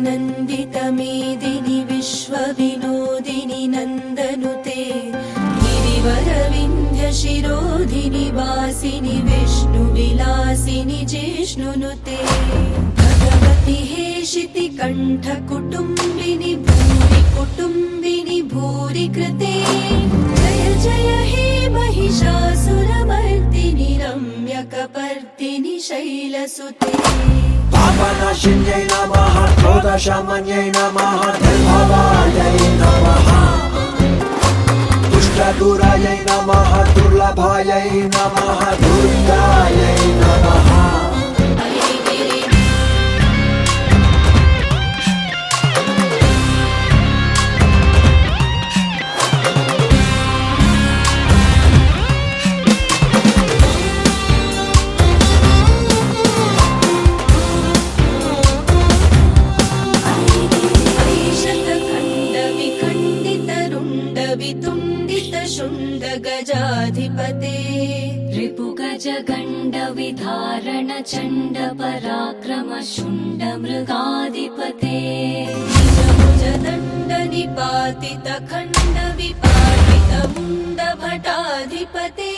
नन्दितमेदिनि विश्वविनोदिनि नन्दनुते गिरिवरविन्ध्यशिरोधिनि वासिनि विष्णुविलासिनि जिष्णुनुते भगवति हेशिति कण्ठकुटुम्बिनि भूरि कुटुम्बिनि भूरि कृते जय जय हे महिषासुरमर्दिनि रम्यकपर्दिनि शैलसुते पापनाशिन्यै नमः क्रोधशमन्यै नमः निर्भवायै नमः दुष्टदुरायै नमः दुर्लभायै नमः दुर्गायै नमः वितुण्डितशुण्डगजाधिपते रिपुगजगण्डविधारण चण्ड पराक्रम शुण्ड मृगाधिपते निजभुजदण्ड निपातित खण्ड विपातित मुण्ड भटाधिपते